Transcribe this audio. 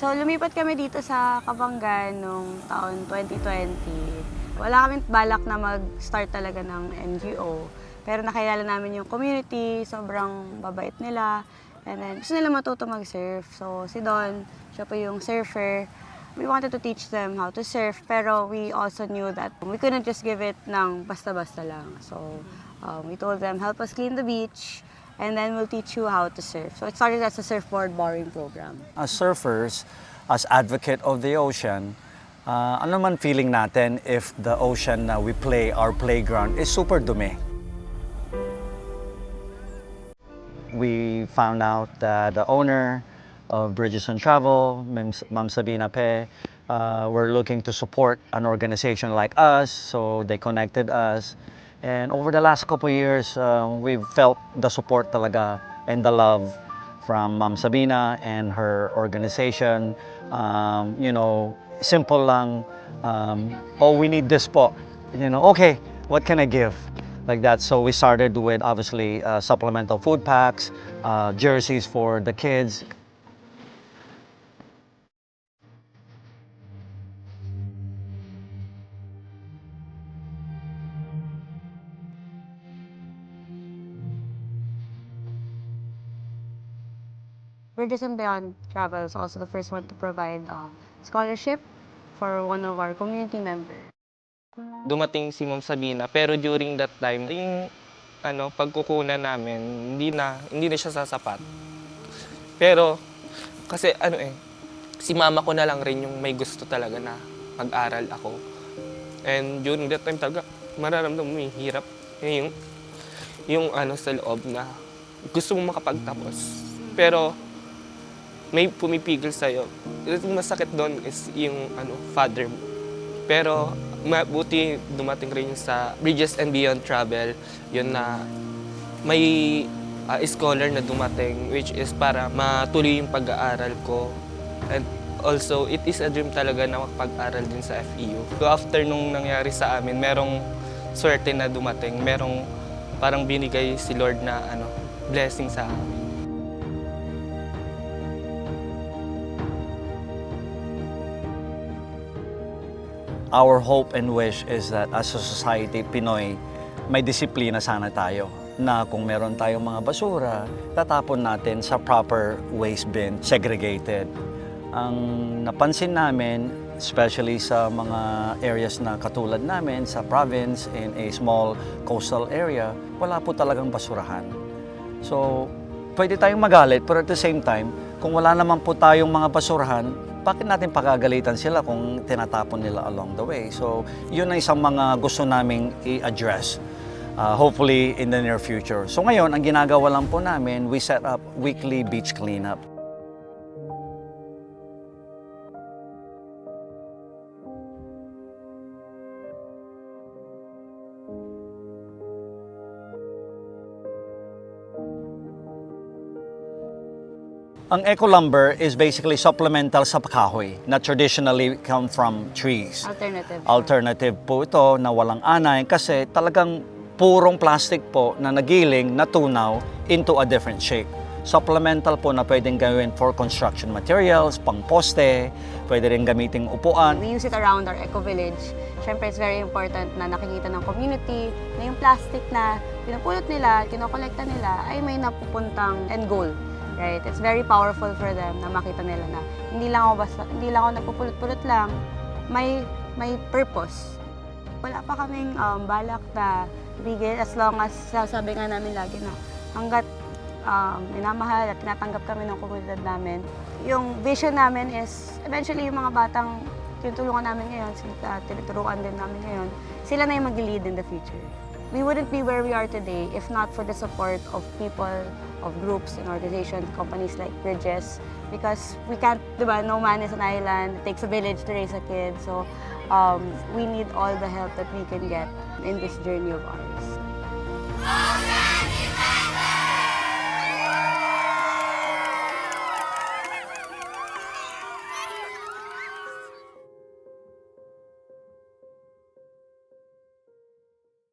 So, lumipat kami dito sa Kabanggan noong taon 2020. Wala kaming balak na mag-start talaga ng NGO. Pero nakilala namin yung community, sobrang babait nila. And then, gusto nila matuto mag-surf. So, si Don, siya po yung surfer. We wanted to teach them how to surf, pero we also knew that we couldn't just give it ng basta-basta lang. So, we told them, help us clean the beach, and then we'll teach you how to surf. So it started as a surfboard borrowing program. As surfers, as advocate of the ocean, ano man feeling natin if the ocean na we play, our playground, is super dumi. We found out that the owner of Bridges and Travel, Ma'am Sabina Pe, were looking to support an organization like us, so they connected us. And over the last couple of years, we've felt the support talaga and the love from Ma'am Sabina and her organization. You know, simple lang, oh, we need this po. You know, okay, what can I give? Like that. So we started with obviously supplemental food packs, jerseys for the kids. Bridges and Beyond Travel is also the first one to provide scholarship for one of our community members. Dumating si Ma'am Sabina, pero during that time, yung pagkukunan namin, hindi na siya sasapat. Pero kasi si mama ko na lang rin yung may gusto talaga na mag-aral ako. And during that time talaga, mararamdaman mo yung hirap. Yung sa loob na gusto mong makapagtapos. Pero may pumipigil sa'yo. Yung masakit doon is yung father mo. Pero mabuti dumating rin sa Bridges and Beyond Travel, yun na may scholar na dumating, which is para matuloy yung pag-aaral ko. And also, it is a dream talaga na makapag-aral din sa FEU. So after nung nangyari sa amin, merong swerte na dumating, merong parang binigay si Lord na blessing sa amin. Our hope and wish is that as a society, Pinoy, may disiplina sana tayo na kung meron tayong mga basura, tatapon natin sa proper waste bin, segregated. Ang napansin namin, especially sa mga areas na katulad namin, sa province, in a small coastal area, wala po talagang basurahan. So, pwede tayong magalit, pero at the same time, kung wala naman po tayong mga basurahan, bakit natin pagagalitan sila kung tinatapon nila along the way? So, yun ang isang mga gusto naming i-address, hopefully in the near future. So ngayon, ang ginagawa lang po namin, we set up weekly beach cleanup. Ang eco-lumber is basically supplemental sa kahoy na traditionally come from trees. Alternative po ito na walang anay kasi talagang purong plastic po na nagiling, natunaw into a different shape. Supplemental po na pwedeng gawin for construction materials, pang poste, pwede rin gamiting upuan. We use it around our eco-village. Siyempre, it's very important na nakikita ng community na yung plastic na pinupulot nila, kinokolekta nila ay may napupuntang end goal. Right? It's very powerful for them na makita nila na hindi lang ako nagpupulot-pulot lang, may purpose. Wala pa kaming balak na bigay as long as sasabi nga namin lagi na hanggat minamahal at tinatanggap kami ng komunidad namin. Yung vision namin is eventually yung mga batang tinutulungan namin ngayon, tinuturuan din namin ngayon, sila na yung mag-lead in the future. We wouldn't be where we are today if not for the support of people, of groups and organizations, companies like Bridges, because we can't, diba, no man is an island. It takes a village to raise a kid. So we need all the help that we can get in this journey of ours.